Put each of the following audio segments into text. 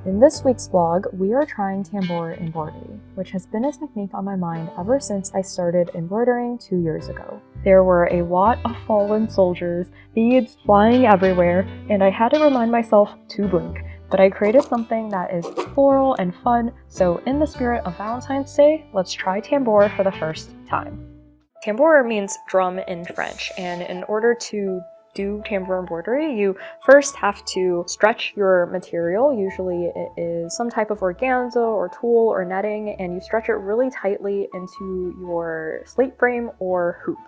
In this week's vlog, we are trying tambour embroidery, which has been a technique on my mind ever since I started embroidering 2 years ago. There were a lot of fallen soldiers, beads flying everywhere, and I had to remind myself to blink. But I created something that is floral and fun, so in the spirit of Valentine's Day, let's try tambour for the first time. Tambour means drum in French, and in order to do tambour embroidery, you first have to stretch your material. Usually it is some type of organza or tulle or netting, and you stretch it really tightly into your slate frame or hoop.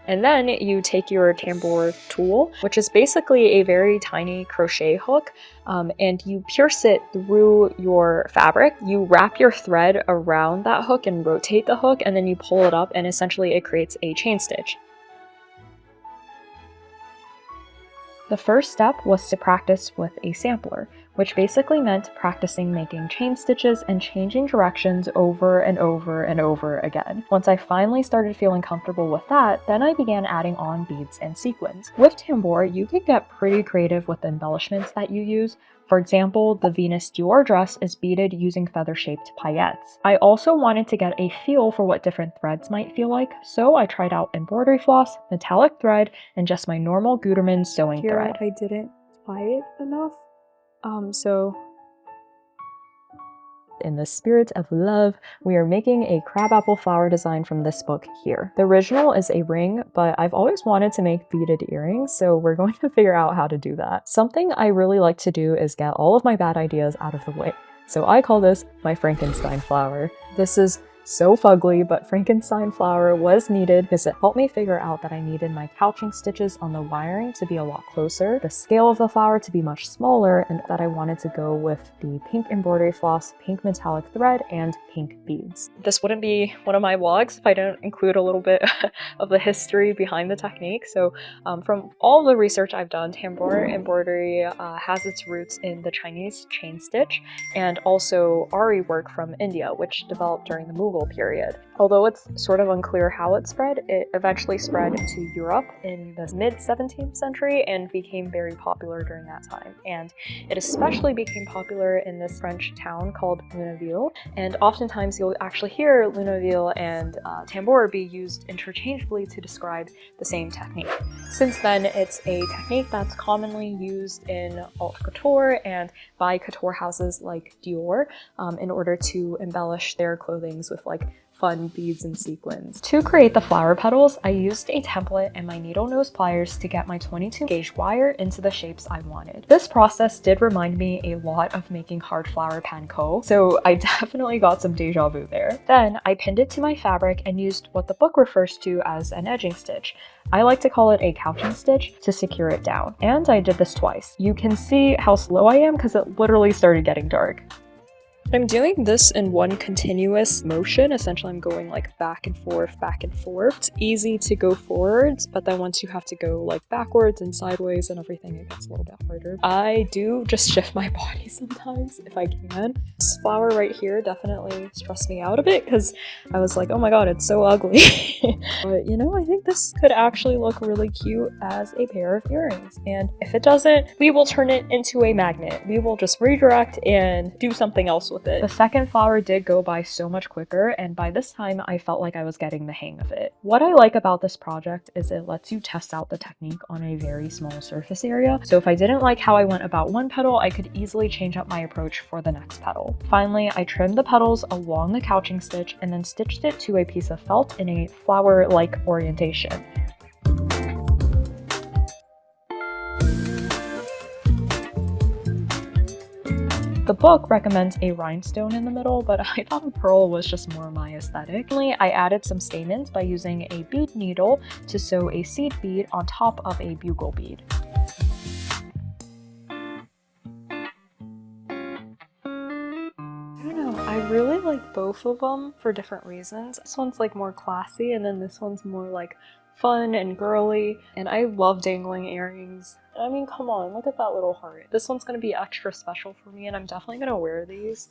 And then you take your tambour tool, which is basically a very tiny crochet hook, and you pierce it through your fabric. You wrap your thread around that hook and rotate the hook, and then you pull it up, and essentially it creates a chain stitch. The first step was to practice with a sampler, which basically meant practicing making chain stitches and changing directions over and over and over again. Once I finally started feeling comfortable with that, then I began adding on beads and sequins. With tambour, you can get pretty creative with the embellishments that you use. For example, the Venus Dior dress is beaded using feather-shaped paillettes. I also wanted to get a feel for what different threads might feel like, so I tried out embroidery floss, metallic thread, and just my normal Gutermann sewing thread. I didn't tie it enough, so in the spirit of love, we are making a crabapple flower design from this book here. The original is a ring, but I've always wanted to make beaded earrings, so we're going to figure out how to do that. Something I really like to do is get all of my bad ideas out of the way. So I call this my Frankenstein flower. This is so fugly, but Frankenstein flower was needed because it helped me figure out that I needed my couching stitches on the wiring to be a lot closer, the scale of the flower to be much smaller, and that I wanted to go with the pink embroidery floss, pink metallic thread, and pink beads. This wouldn't be one of my vlogs if I don't include a little bit of the history behind the technique. So from all the research I've done, tambour embroidery has its roots in the Chinese chain stitch and also Ari work from India, which developed during the Mughal period. Although it's sort of unclear how it spread, it eventually spread to Europe in the mid-17th century and became very popular during that time. And it especially became popular in this French town called Lunéville, and oftentimes you'll actually hear Lunéville and tambour be used interchangeably to describe the same technique. Since then, it's a technique that's commonly used in haute couture and by couture houses like Dior in order to embellish their clothing with like fun beads and sequins. To create the flower petals, I used a template and my needle nose pliers to get my 22 gauge wire into the shapes I wanted. This process did remind me a lot of making hard flower panko, so I definitely got some deja vu there. Then I pinned it to my fabric and used what the book refers to as an edging stitch. I like to call it a couching stitch to secure it down. And I did this twice. You can see how slow I am because it literally started getting dark. I'm doing this in one continuous motion. Essentially, I'm going like back and forth, back and forth. It's easy to go forwards, but then once you have to go like backwards and sideways and everything, it gets a little bit harder. I do just shift my body sometimes if I can. This flower right here definitely stressed me out a bit because I was like, oh my god, it's so ugly. But you know, I think this could actually look really cute as a pair of earrings. And if it doesn't, we will turn it into a magnet. We will just redirect and do something else with it. The second flower did go by so much quicker, and by this time I felt like I was getting the hang of it. What I like about this project is it lets you test out the technique on a very small surface area. So if I didn't like how I went about one petal, I could easily change up my approach for the next petal. Finally, I trimmed the petals along the couching stitch and then stitched it to a piece of felt in a flower-like orientation. The book recommends a rhinestone in the middle, but I thought a pearl was just more my aesthetic. Finally, I added some stamens by using a bead needle to sew a seed bead on top of a bugle bead. I really like both of them for different reasons. This one's like more classy, and then this one's more like fun and girly, and I love dangling earrings. I mean, come on, look at that little heart. This one's gonna be extra special for me, and I'm definitely gonna wear these.